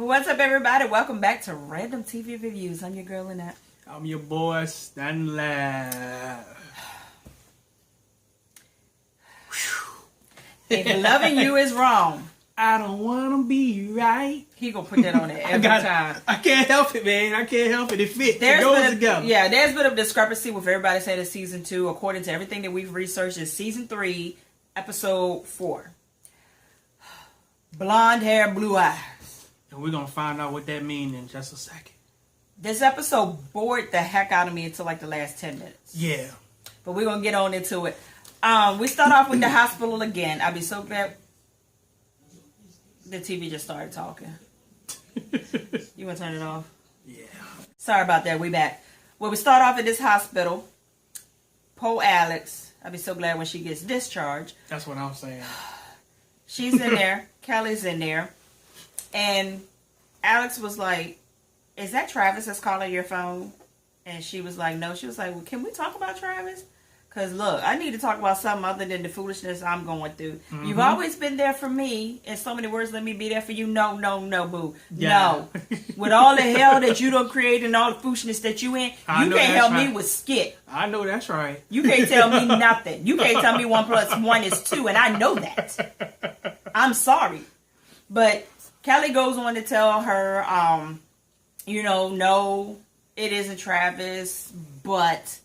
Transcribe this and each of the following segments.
What's up, everybody? Welcome back to Random TV Reviews. I'm your girl, Lynette. I'm your boy, Stanley. If loving you is wrong, I don't want to be right. he gonna put that on it every time. I can't help it, man. I can't help it. It fits. It goes together. Yeah, there's been a discrepancy with everybody saying it's season 2. According to everything that we've researched, it's season 3, episode 4. Blonde hair, blue eyes. And we're going to find out what that means in just a second. This episode bored the heck out of me until like the last 10 minutes. Yeah. But we're going to get on into it. We start off with the hospital again. I'd be so glad the TV just started talking. You want to turn it off? Yeah. Sorry about that. We back. Well, we start off at this hospital. Poor Alex. I'd be so glad when she gets discharged. That's what I'm saying. She's in there. Kelly's in there. And Alex was like, is that Travis that's calling your phone? And she was like, no. She was like, well, can we talk about Travis? Because, look, I need to talk about something other than the foolishness I'm going through. Mm-hmm. You've always been there for me. In so many words, let me be there for you. No, boo. Yeah. No. With all the hell that you done create and all the foolishness that you in, you can't help me with skit. I know that's right. You can't tell me nothing. You can't tell me 1 + 1 is 2, and I know that. I'm sorry. But Kelly goes on to tell her, no, it isn't Travis, but...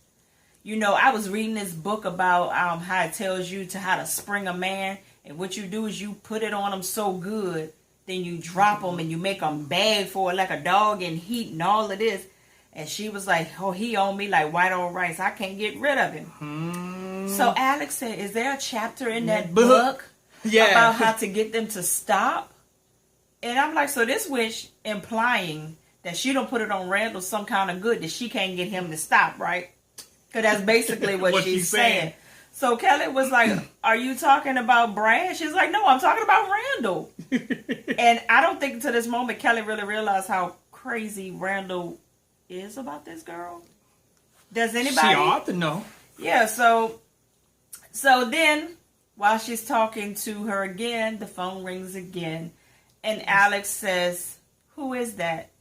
I was reading this book about how it tells you how to spring a man. And what you do is you put it on him so good, then you drop him and you make him beg for it like a dog in heat and all of this. And she was like, oh, he on me like white on rice. I can't get rid of him. So Alex said, is there a chapter in that book about how to get them to stop? And I'm like, so this wish implying that she don't put it on Randall some kind of good that she can't get him to stop, right? Because that's basically what she's saying. So Kelly was like, are you talking about Brad? She's like, no, I'm talking about Randall. And I don't think to this moment Kelly really realized how crazy Randall is about this girl. Does anybody? She ought to know. Yeah, so then while she's talking to her again, the phone rings again. And Alex says, who is that?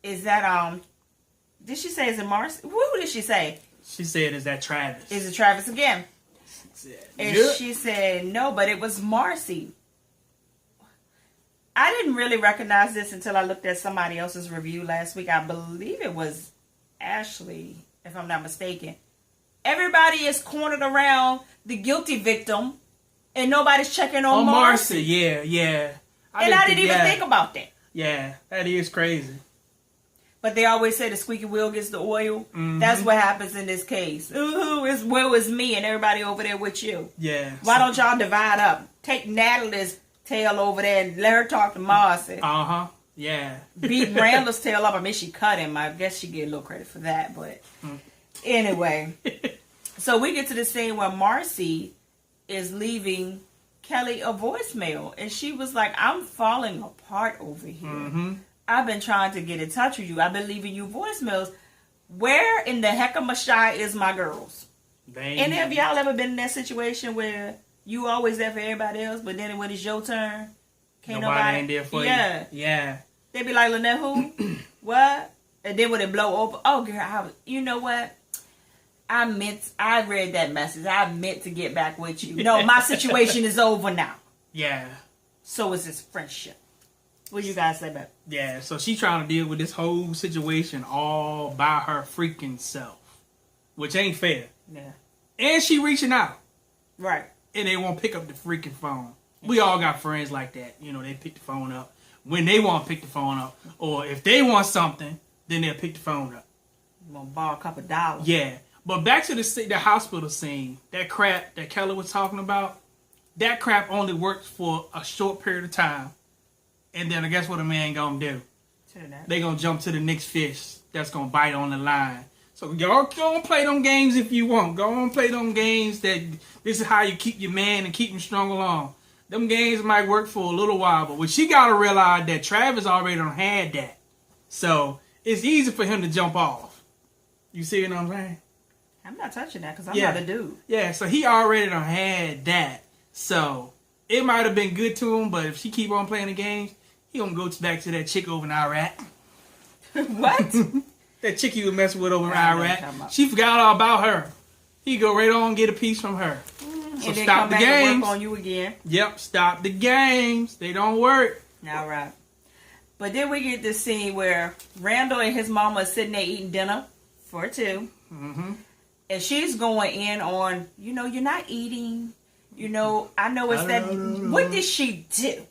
Is that, did she say, is it Marcy? Who did she say? She said, is that Travis? Is it Travis again? And yeah. she said, no, but it was Marcy. I didn't really recognize this until I looked at somebody else's review last week. I believe it was Ashley, if I'm not mistaken. Everybody is cornered around the guilty victim, and nobody's checking on Marcy. Yeah. I didn't even think about that. Yeah, that is crazy. But they always say the squeaky wheel gets the oil. Mm-hmm. That's what happens in this case. Ooh, it's me and everybody over there with you. Yeah. Why don't y'all divide up? Take Natalie's tail over there and let her talk to Marcy. Uh-huh. Yeah. Beat Randall's tail up. I mean, she cut him. I guess she get a little credit for that. But anyway. So we get to the scene where Marcy is leaving Kelly a voicemail. And she was like, I'm falling apart over here. Mm-hmm. I've been trying to get in touch with you. I've been leaving you voicemails. Where in the heck of my shy is my girls? Any of y'all ever been in that situation where you always there for everybody else, but then when it's your turn, can't nobody ain't there for you? Yeah. They be like, Lynette, who? What? And then when it blow over, oh girl, you know what? I read that message. I meant to get back with you. No, my situation is over now. Yeah. So is this friendship. What do you guys say about it? Yeah, so she's trying to deal with this whole situation all by her freaking self, which ain't fair. Yeah. And she reaching out. Right. And they won't pick up the freaking phone. We all got friends like that. They pick the phone up when they want to pick the phone up. Or if they want something, then they'll pick the phone up. I'm going to borrow a couple dollars. Yeah. But back to the hospital scene, that crap that Kelly was talking about, that crap only works for a short period of time. And then I guess what a man gonna do? They gonna jump to the next fish that's gonna bite on the line. So y'all go and play them games if you want. Go on play them games that this is how you keep your man and keep him strung along. Them games might work for a little while, but what she gotta realize that Travis already done had that. So it's easy for him to jump off. You see what I'm saying? I'm not touching that because I'm not a dude. Yeah, so he already done had that. So it might have been good to him, but if she keep on playing the games, he gonna go back to that chick over in Iraq. What? That chick he was messing with over in I know what you're talking Iraq. about. She forgot all about her. He go right on and get a piece from her. So And then stop come the back and games. work on you again. Yep, stop the games. They don't work. All right. But then we get this scene where Randall and his mama are sitting there eating dinner for two. Mm-hmm. And she's going in on, you're not eating. I know it's that. What did she do?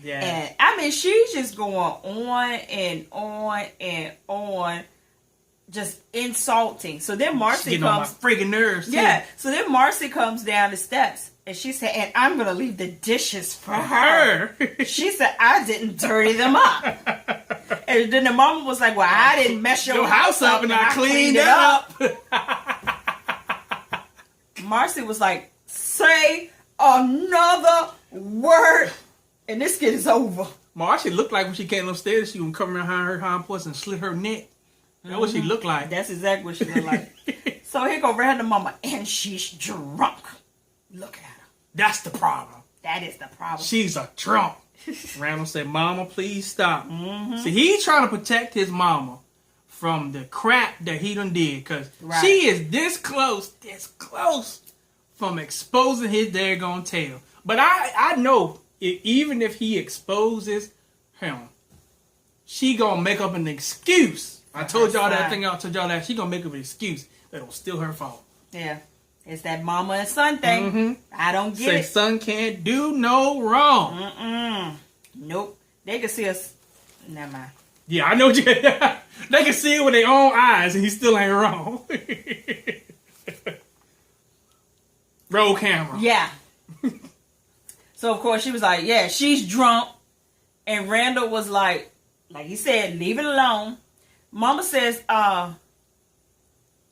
Yeah. And I mean, she's just going on and on and on, just insulting. So then Marcy Getting on my comes. friggin' nerves. Too. Yeah. So then Marcy comes down the steps and she said, and I'm going to leave the dishes for her. She said, I didn't dirty them up. And then the mama was like, well, I didn't mess your house up and I cleaned it up. Marcy was like, say another word and this kid is over. Marcy looked like when she came upstairs, she would come around her hind parts and slit her neck. That's what she looked like. That's exactly what she looked like. So here go random mama, and she's drunk. Look at her. That's the problem. That is the problem. She's a drunk. Randall said, Mama, please stop. Mm-hmm. See, he's trying to protect his mama from the crap that he done did. Because she is this close from exposing his daggone tail. But I know, even if he exposes him, she gonna make up an excuse. I told y'all that thing. I told y'all that she gonna make up an excuse that was still her fault. Yeah, it's that mama and son thing. Mm-hmm. I don't get it. Son can't do no wrong. Nope. They can see us. Never mind. Yeah, I know what you. They can see it with their own eyes, and he still ain't wrong. Roll camera. Yeah. So of course she was like, yeah, she's drunk, and Randall was like he said, leave it alone. Mama says,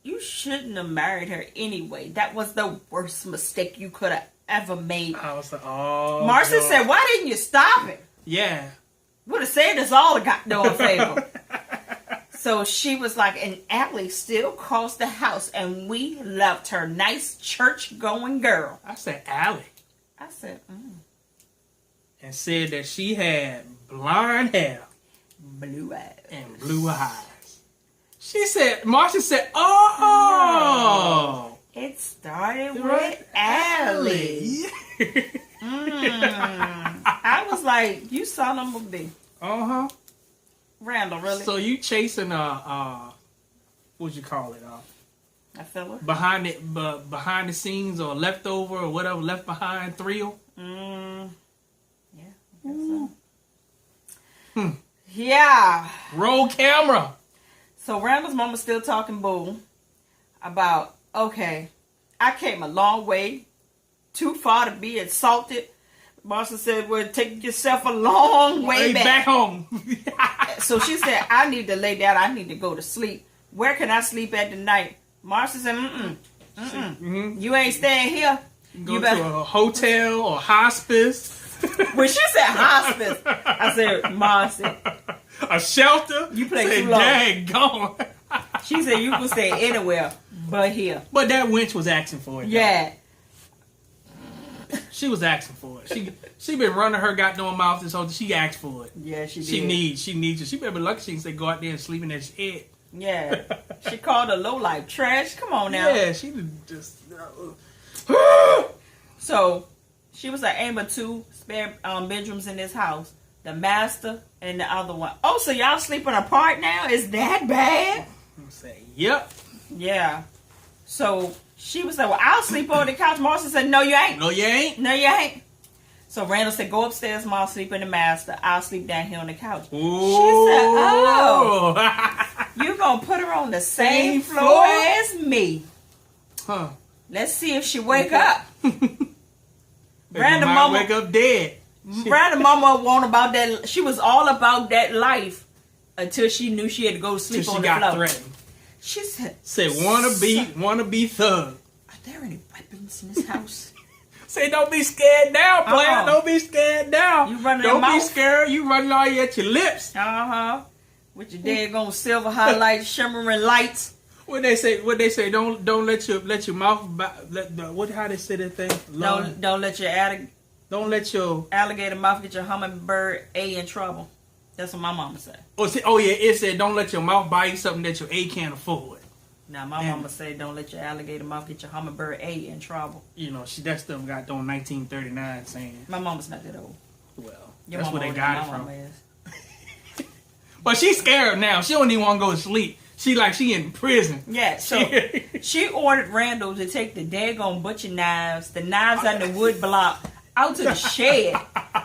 you shouldn't have married her anyway. That was the worst mistake you could have ever made. I was like, oh. Marcy God. said, why didn't you stop it? Yeah. Would have saved us all a goddamn favor. So she was like, and Allie still calls the house, and we loved her. Nice church-going girl. I said, Allie. I said, And said that she had blonde hair. Blue eyes. And blue eyes. She said, Marcia said, oh. It started with Allie. I was like, you son of a bitch. Uh-huh. Randall, really? So you chasing what'd you call it? A fella? Behind the scenes or leftover or whatever, left behind thrill? Yeah. I guess so. Yeah. Roll camera. So Randall's mama's still talking bull about, okay, I came a long way, too far to be insulted. Marcia said, well, take yourself a long way back home. So she said, I need to lay down. I need to go to sleep. Where can I sleep at the night? Marcia said, Mm-hmm. You ain't staying here. Go to a hotel or hospice. When she said hospice, I said, Marcia. A shelter? You play say, too long. Daggone. She said, you can stay anywhere but here. But that wench was asking for it. Yeah. Though. She was asking for it. She been running her goddamn mouth this whole. She asked for it. Yeah, she did. She needs it. She better be lucky she can say go out there and sleep in that shed. Yeah. She called her low life trash. Come on now. Yeah, she just. So she was like, ain't but two spare bedrooms in this house. The master and the other one. Oh, so y'all sleeping apart now? Is that bad? I'm saying, yep. Yeah. So she was like, well, I'll sleep on the couch. Marcia said, no, you ain't. No, you ain't. No, you ain't. So Randall said, go upstairs, Mom, sleep in the master. I'll sleep down here on the couch. Ooh. She said, oh, you going to put her on the same floor as me. Huh. Let's see if she wake up. Random mama wake up dead. Random mama won't about that. She was all about that life until she knew she had to go to sleep on the floor. She got threatened. She said, wanna be thug. Are there any weapons in this house? Say, don't be scared now, player. Don't be scared now. You running Don't your be mouth? scared. You running all at your lips. With your daggone silver highlights, shimmering lights. What they say? Don't let your mouth. How they say that thing? Don't let your Don't let your alligator mouth get your hummingbird A in trouble. That's what my mama said. Oh yeah, it said don't let your mouth buy you something that your A can't afford. Now my mama said don't let your alligator mouth get your hummingbird A in trouble. You know, that stuff got done in 1939 saying. My mama's not that old. Well, Your that's mama where they older got than it my from. mama is. But she's scared now. She don't even want to go to sleep. She in prison. Yeah, so she ordered Randall to take the daggone butcher knives, the knives on the wood block, out to the shed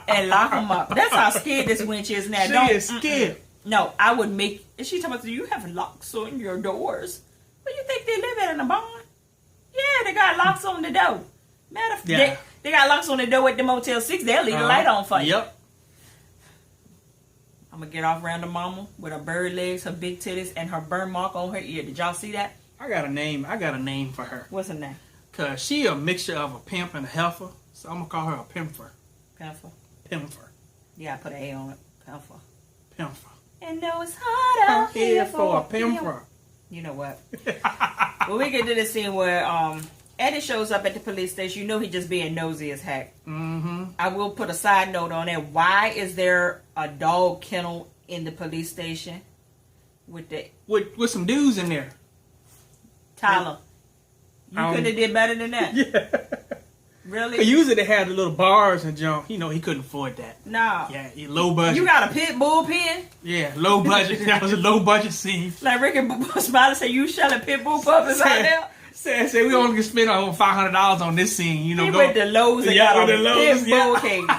and lock them up. That's how scared this wench is now. She is scared. No, I would make. Is she talking about you have locks on your doors? What you think they live in a barn? Yeah, they got locks on the door. Matter of fact, they got locks on the door at the Motel 6. They'll leave the light on for you. Yep. I'm gonna get off Randall mama with her bird legs, her big titties, and her burn mark on her ear. Did y'all see that? I got a name for her. What's her name? Cause she a mixture of a pimp and a heifer. So I'm gonna call her a pimper. Pimper. Pimper. Yeah, I put an A on it. Pimper. Pimper. And no, it's hot out here for a pimper. You know what? Well, we get to the scene where Eddie shows up at the police station. You know he just being nosy as heck. Mm-hmm. I will put a side note on it. Why is there a dog kennel in the police station with some dudes in there? Tyler? You couldn't have did better than that. Yeah. Really? Usually they had the little bars and junk. You know, he couldn't afford that. No. Yeah, low budget. You got a pit bull pen? Yeah, low budget. That was a low budget scene. Like Rick and Smiley said, you selling pit bull puppies out there? Said we only can spend over $500 on this scene. You know, He went to Lowe's and got a pit bull cage.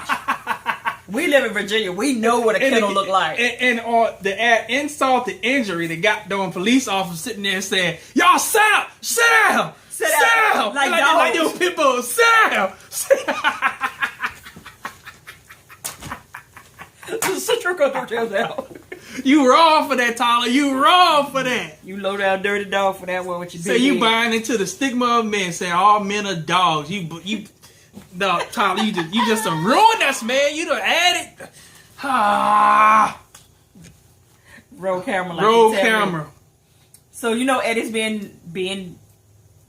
We live in Virginia. We know what a kennel look like. And on the add insult to injury, the goddamn police officer sitting there said, "Y'all sit down, sit down, sit down." Like those pit bulls, sit down. Sit your tails out. You wrong for that, Tyler. You wrong for that. You low down dirty dog for that one with your big So you head. buying into the stigma of men, saying all men are dogs. No, Tyler, you just ruined us, man. You done added. Roll camera. Like Roll camera. So you know Eddie's being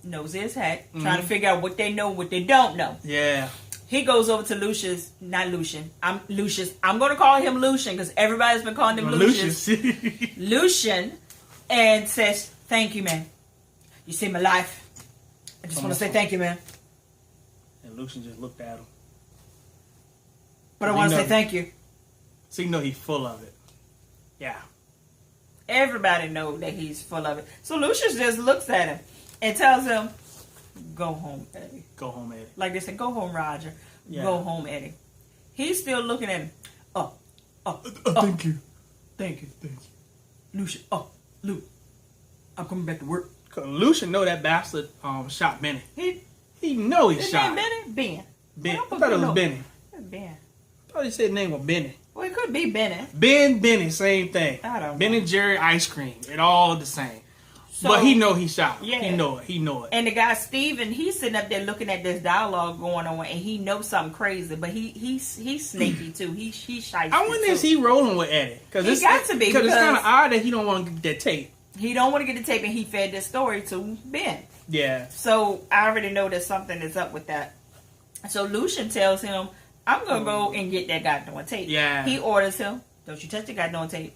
nosy as heck, trying to figure out what they know, what they don't know. Yeah. He goes over to Lucius, not Lucian. I'm Lucius. I'm going to call him Lucian because everybody's been calling him Lucius. Lucian, and says, "Thank you, man. You saved my life. I just want to say thank you, man. And Lucian just looked at him. But I want to say thank you." So you know he's full of it. Yeah. Everybody knows that he's full of it. So Lucius just looks at him and tells him, "Go home, Eddie." Go home, Eddie. Like they said, "Go home, Roger." Yeah. Go home, Eddie. He's still looking at him. Thank you. Thank you. Lucian. Luke. I'm coming back to work. Cause Lucian know that bastard shot Benny. He know he His shot. name Benny? Ben. Ben. I thought it was Benny. Ben. I thought he said his name was Benny. Well, it could be Benny. Benny, same thing. I don't know. Ben and Jerry ice cream. It all the same. So, but he know he shot him. Yeah. He know it. And the guy Steven, he's sitting up there looking at this dialogue going on, and he knows something crazy. But he's snaky too. He's shy. I wonder if he rolling with Eddie. He got to be, because it's because- kind of odd that he don't want to get that tape. He don't want to get the tape, and he fed this story to Ben. Yeah. So I already know that something is up with that. So Lucian tells him, "I'm gonna go and get that goddamn tape." Yeah. He orders him, "Don't you touch the goddamn tape."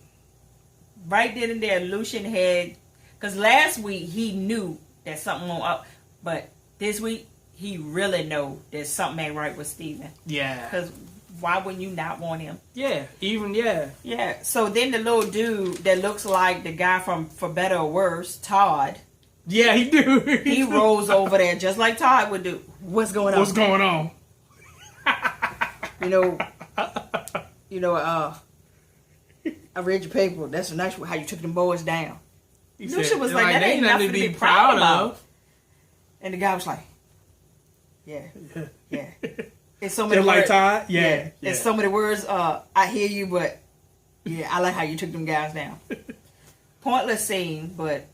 Right then and there, Lucian had, because last week he knew that something went up, but this week he really know that something ain't right with Steven. Yeah. Because why wouldn't you not want him? Yeah. Yeah. So then the little dude that looks like the guy from For Better or Worse, Todd. Yeah, he do. He rolls over there just like Todd would do. What's going on? What's going on? I read your paper. That's a nice how you took them boys down. He Lucian said, was like, that ain't nothing to be proud of. And the guy was like, yeah. It's so many Just like words. Todd? Yeah. It's so many words. I hear you, but yeah, I like how you took them guys down. Pointless scene, but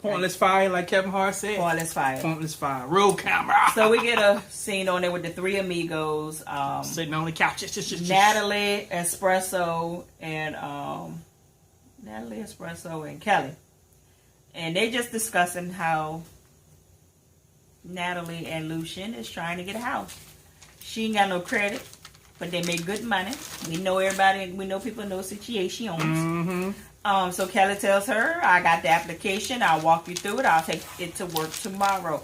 Pointless fire, like Kevin Hart said. pointless fire. Pointless fire. Roll camera. So we get a scene on there with the three amigos. Sitting on the couch. Natalie Espresso and Kelly, and they just discussing how Natalie and Lucian is trying to get a house. She ain't got no credit. but they make good money. We know everybody. We know people in those situations. Mm-hmm. So Kelly tells her, "I got the application. I'll walk you through it. I'll take it to work tomorrow."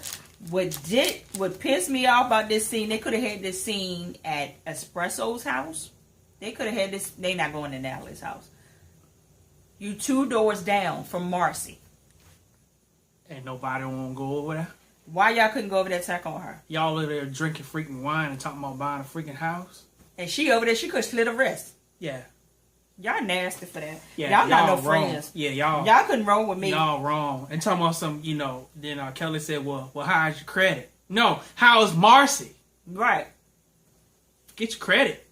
What pissed me off about this scene? They could have had this scene at Espresso's house. They could have had this. They not going to Natalie's house. You 2 doors down from Marcy. Ain't nobody want to go over there. Why y'all couldn't go over there and check on her? Y'all over there drinking freaking wine and talking about buying a freaking house. And she over there, she could slit her wrist. Yeah. Y'all nasty for that. Yeah, y'all not no wrong. friends. Yeah, y'all. Y'all couldn't roll with me. Y'all wrong. And talking about some, then Kelly said, well, how's your credit? No, how's Marcy? Right. Get your credit.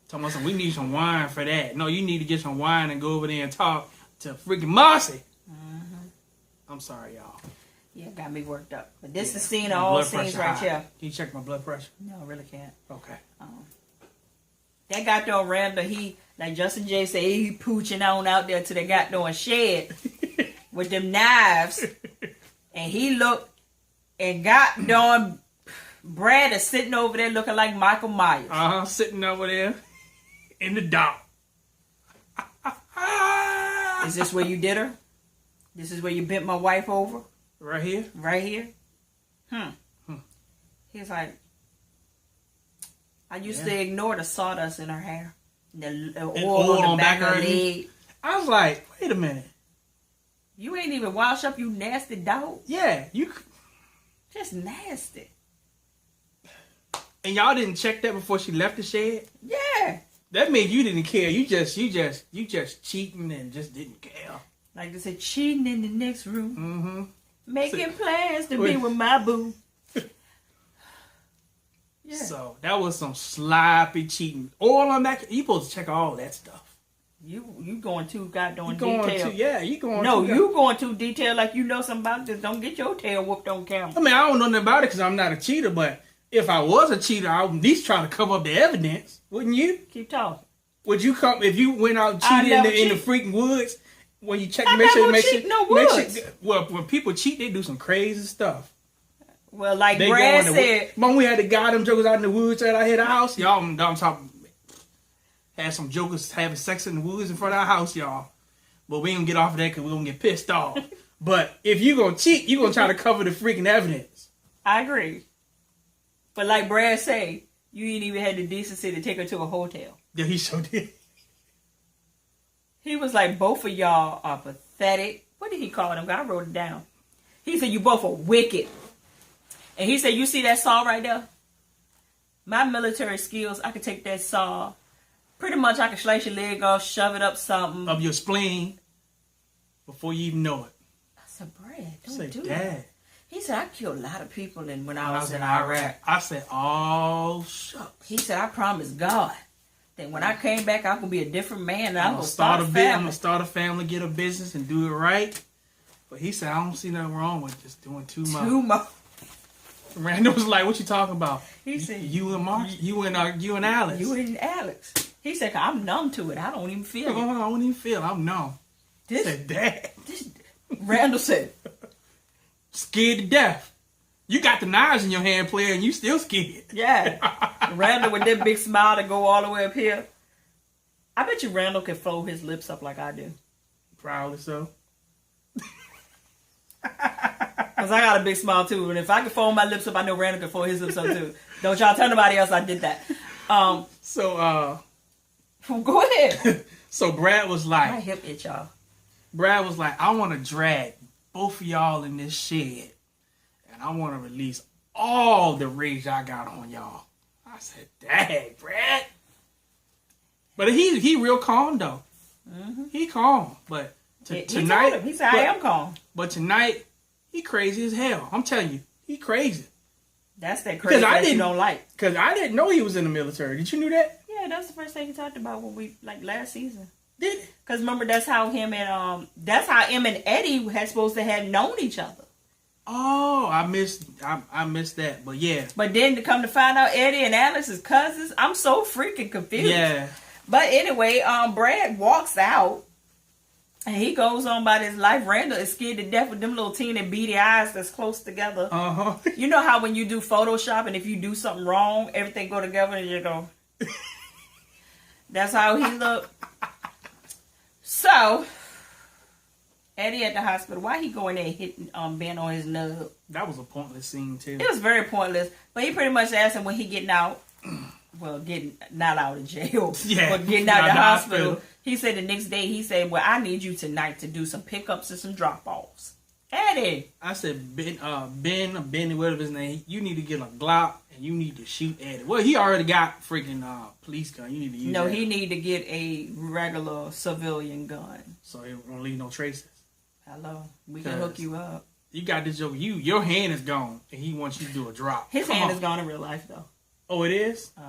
Talking about some, we need some wine for that. No, you need to get some wine and go over there and talk to freaking Marcy. Mm-hmm. I'm sorry, y'all. Yeah, got me worked up. But this is the scene of all scenes right here. Can you check my blood pressure? No, I really can't. Okay. That goddamn Randall, like Justin J said, he pooching on out there to the goddamn shed with them knives. And he looked, and goddamn Brad is sitting over there looking like Michael Myers. Sitting over there in the dark. Is this where you did her? This is where you bent my wife over? Right here? Right here? He's like, I used to ignore the sawdust in her hair. The oil on the back of her leg. I was like, wait a minute. You ain't even washed up, you nasty dog. Yeah, you... Just nasty. And y'all didn't check that before she left the shed? Yeah. That means you didn't care. You just cheating and just didn't care. Like they said, cheating in the next room. Mm-hmm. Making plans to be with my boo. Yeah. So that was some sloppy cheating. Oil on that. You supposed to check all that stuff. You going too goddamn going detail. You going No, too you going too detail like you know something about this. Don't get your tail whooped on camera. I mean, I don't know nothing about it because I'm not a cheater, but if I was a cheater, I would at least try to cover up the evidence, wouldn't you? Keep talking. Would you come if you went out cheating in the freaking woods? When you check, make sure. Well, when people cheat, they do some crazy stuff. Well, like Brad said, when we had the goddamn jokers out in the woods right out here the house, y'all, I'm talking. Had some jokers having sex in the woods in front of our house, y'all. But we ain't gonna get off of that because we're gonna get pissed off. But if you gonna cheat, you gonna try to cover the freaking evidence. I agree. But like Brad said, you ain't even had the decency to take her to a hotel. Yeah, he sure did. He was like, both of y'all are pathetic. What did he call them? I wrote it down. He said, you both are wicked. And he said, you see that saw right there? My military skills, I could take that saw. Pretty much I could slice your leg off, shove it up something. Of your spleen. Before you even know it. I said, Brad, don't do Dad. that. He said, I killed a lot of people when I was in Iraq. I said, oh, shucks. He said, I promised God that when I came back, I'm going to be a different man. And I'm going to start a family. I'm going to start a family, get a business, and do it right. But he said, I don't see nothing wrong with just doing too much. Too much. Randall was like, what you talking about? He said, you and Mark? You and Alex. You and Alex. He said, I'm numb to it. I don't even feel it. I don't even feel it. I'm numb. He said, Dad. Randall said, scared to death. You got the knives in your hand, player, and you still scared. Yeah. Randall with that big smile to go all the way up here. I bet you Randall can fold his lips up like I do. Probably so. Because I got a big smile too. And if I could fold my lips up, I know Randall can fold his lips up too. Don't y'all tell nobody else I did that. Go ahead. So Brad was like, my hip itch, y'all. Brad was like, I want to drag both of y'all in this shed. And I want to release all the rage I got on y'all. I said, dang, Brad. But he real calm though. Mm-hmm. He calm. But tonight. He said, I am calm. But tonight, he crazy as hell. I'm telling you, he crazy. That's that crazy that you don't like. Because I didn't know he was in the military. Did you know that? Yeah, that's the first thing he talked about when we, like, last season. Did it? Because remember, that's how him and Eddie had supposed to have known each other. Oh, I missed that. But yeah. But then to come to find out Eddie and Alex is cousins, I'm so freaking confused. Yeah. But anyway, Brad walks out. And he goes on about his life. Randall is scared to death with them little teeny beady eyes that's close together. Uh-huh. You know how when you do Photoshop and if you do something wrong, everything go together and you go... That's how he looked. So, Eddie at the hospital. Why he going there hitting Ben on his nub? That was a pointless scene too. It was very pointless. But he pretty much asked him when he getting out. Well, getting not out of jail, Yeah, but getting out of the hospital. hospital. He said the next day, he said, well, I need you tonight to do some pickups and some drop-offs. Eddie. I said, Ben, whatever his name, you need to get a Glock and you need to shoot Eddie. Well, he already got freaking police gun. You need to use No, that. he need to get a regular civilian gun. So it won't leave no traces. Hello. We can hook you up. You got this joke. Your hand is gone and he wants you to do a drop. His Come hand on. is gone in real life, though. Oh, it is? Uh,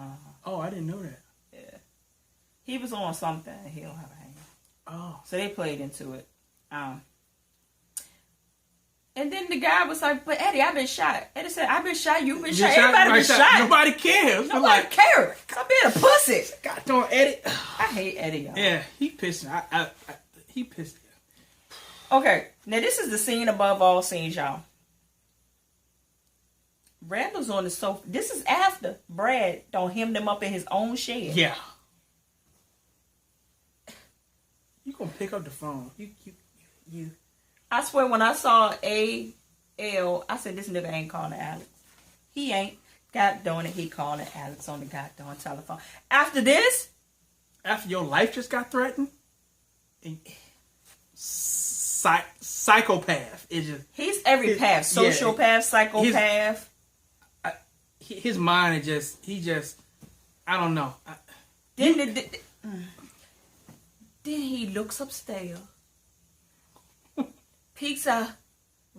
Oh, I didn't know that. yeah. He was on something. He don't have a hand. Oh. So they played into it. And then the guy was like, but Eddie, I've been shot. Eddie said, I've been shot. You've been shot. Everybody been shot. Nobody cares. Nobody cares. I'm being a pussy. God darn Eddie. I hate Eddie, y'all. Yeah, he pissed me. He pissed me. Okay, now this is the scene above all scenes, y'all. Randall's on the sofa. This is after Brad don't hem them up in his own shed. Yeah. You gonna pick up the phone. You. I swear when I saw A.L., I said, this nigga ain't calling Alex. He ain't. God darn it, he calling Alex on the goddamn telephone. After this, After your life just got threatened, and psychopath. It just he's every path. Sociopath, psychopath. his mind is just I don't know. Then he looks upstairs, peeks out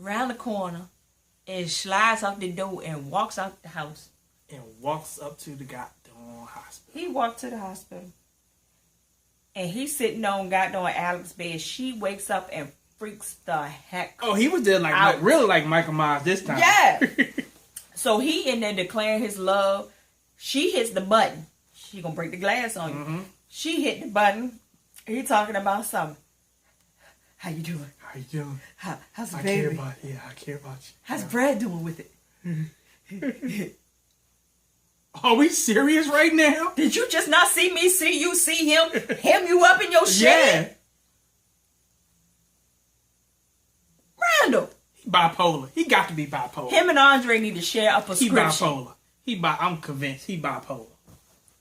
around the corner, and slides out the door and walks out the house. And walks up to the goddamn hospital. He walked to the hospital. And he's sitting on goddamn Alex's bed. She wakes up and freaks the heck Oh, he was there like really like Michael Myers this time. Yeah. So he in there declaring his love. She hits the button. She gonna break the glass on you. Mm-hmm. She hit the button. He talking about something. How you doing? How you doing? How's the I baby? care about I care about you. How's Brad doing with it? Are we serious right now? Did you just not see me see you see him hem you up in your shed? Yeah. Randall. He bipolar. He got to be bipolar. Him and Andre need to share a He prescription. bipolar. I'm convinced he bipolar.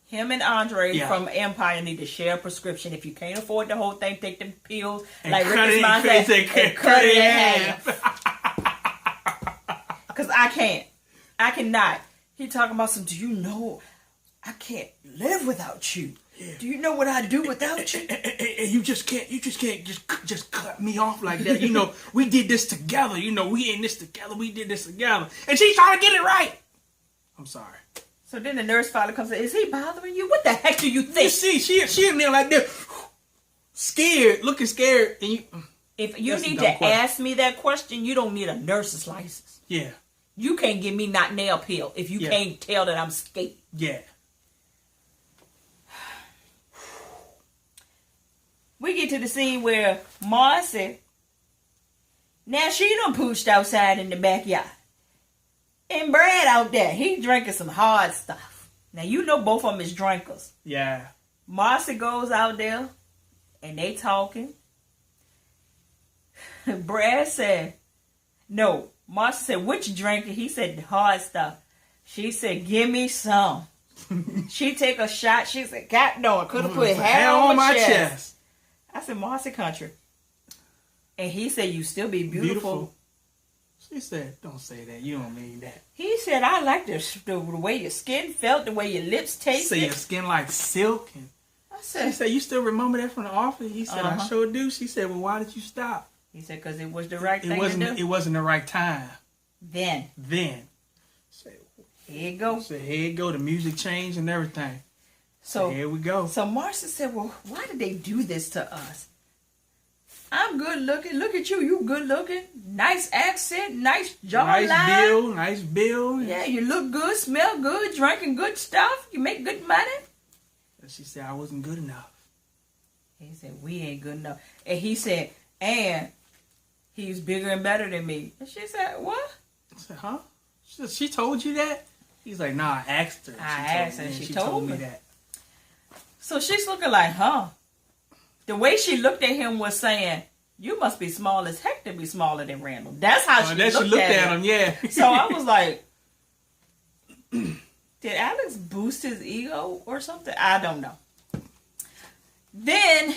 Him and Andre Yeah. from Empire need to share a prescription. If you can't afford the whole thing, take them pills. And like cut Ricky it- Smiley cut said, it- and cut it in half. Because I can't. I cannot. He talking about some, do you know, I can't live without you. Yeah. Do you know what I do without you? And you just can't just cut me off like that. You know, we did this together. You know, we in this together. We did this together. And she's trying to get it right. I'm sorry. So then the nurse finally comes and says, is he bothering you? What the heck do you You think? see, she in there like this, scared, looking scared. And you, If you That's a need dumb to question. ask me that question, you don't need a nurse's license. yeah, You can't give me not nail pill if you Yeah. can't tell that I'm scared. yeah. We get to the scene where Marcy, now she done pooched outside in the backyard. And Brad out there, he drinking some hard stuff. Now you know both of them is drinkers. Yeah. Marcy goes out there and they talking. Brad said, no. Marcy said, which drinker? He said, the hard stuff. She said, give me some. She take a shot. She said, God no, I could have put hair on my chest. I said, Marcy country. And he said, you still be beautiful. She said, don't say that. You don't mean that. He said, I like the way your skin felt, the way your lips Say tasted. your skin like silk. And I she said, said, you still remember that from the office? He said, I Uh-huh. sure do. She said, well, why did you stop? he said, because it was the right thing It wasn't. to do. It wasn't the right time. Then, Then. here you go. So here you go. The music changed and everything. So, Here we go. So Marcia said, well, why did they do this to us? I'm good looking. Look at you. You good looking. Nice accent. Nice jawline. Nice bill. Yeah, you look good, smell good, drinking good stuff. You make good money. And she said, I wasn't good enough. He said, we ain't good enough. And he said, and he's bigger and better than me. And she said, what? I said, huh? She told you that? He's like, nah, I asked her. I asked her, and she told me that. So she's looking like, huh? The way she looked at him was saying, you must be small as heck to be smaller than Randall. That's how she looked at him. Yeah. So I was like, did Alex boost his ego or something? I don't know. Then,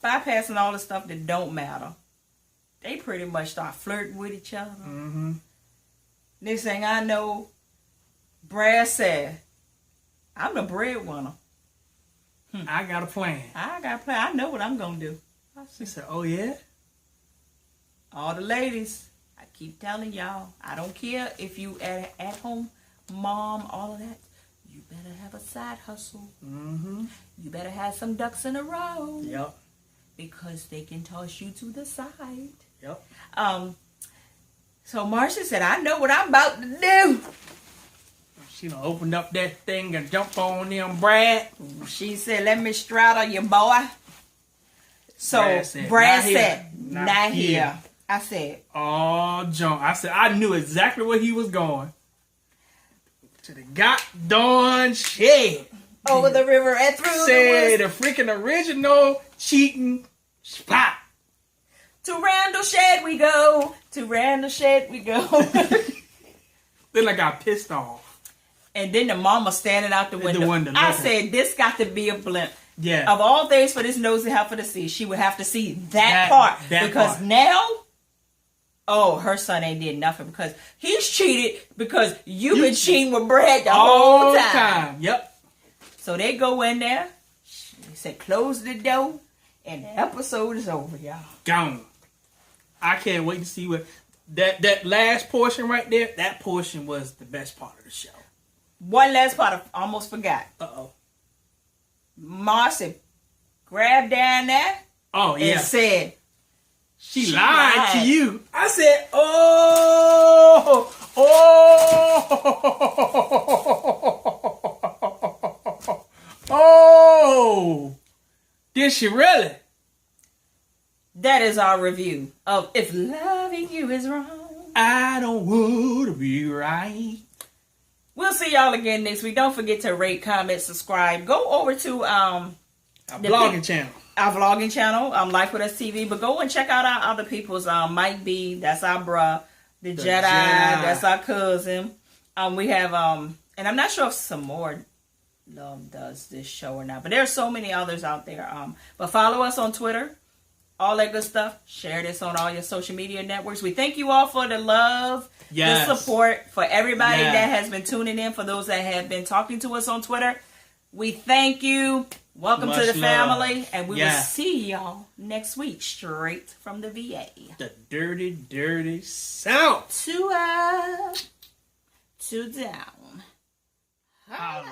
bypassing all the stuff that don't matter, they pretty much start flirting with each other. Mm-hmm. Next thing I know, Brad said, I'm the breadwinner. I got a plan. I got a plan. I know what I'm going to do. She said, oh, yeah? All the ladies, I keep telling y'all, I don't care if you at home, mom, all of that. You better have a side hustle. Mm-hmm. You better have some ducks in a row. Yep. Because they can toss you to the side. Yep. So Marcia said, I know what I'm about to do. She done opened up that thing and jumped on them, Brad. She said, let me straddle you, boy. So Brad said, not here. I said, oh, John. I said, I knew exactly where he was going. To the goddamn shed. over the river and through Said the the freaking original cheating spot. To Randall Shed we go. To Randall Shed we go. Then I got pissed off. And then the mama standing out the window. I said, this got to be a blimp. Yeah. Of all things for this nosy heifer to see, she would have to see that part. Because part. Now, oh, her son ain't did nothing because he's cheated because you've been cheating with Brad the whole time. Yep. So they go in there. They say, close the door. And the episode is over, y'all. Gone. I can't wait to see what that last portion right there. That portion was the best part of the show. One last part I almost forgot. Uh-oh. Marcy grabbed down there. Oh, yeah. And said, she lied to you. I said, oh. Did she really? That is our review of If Loving You Is Wrong. I don't want to be right. We'll see y'all again next week. Don't forget to rate, comment, subscribe. Go over to our vlogging channel. Our vlogging channel, Life With Us TV. But go and check out our other people's. Mike B, that's our bruh. The Jedi, that's our cousin. We have, and I'm not sure if some more Love does this show or not. But there are so many others out there. But follow us on Twitter. All that good stuff. Share this on all your social media networks. We thank you all for the love, the support, for everybody that has been tuning in, for those that have been talking to us on Twitter. We thank you. Welcome to the family. And we will see y'all next week, straight from the VA. The dirty, dirty South. To up, to down. Holla.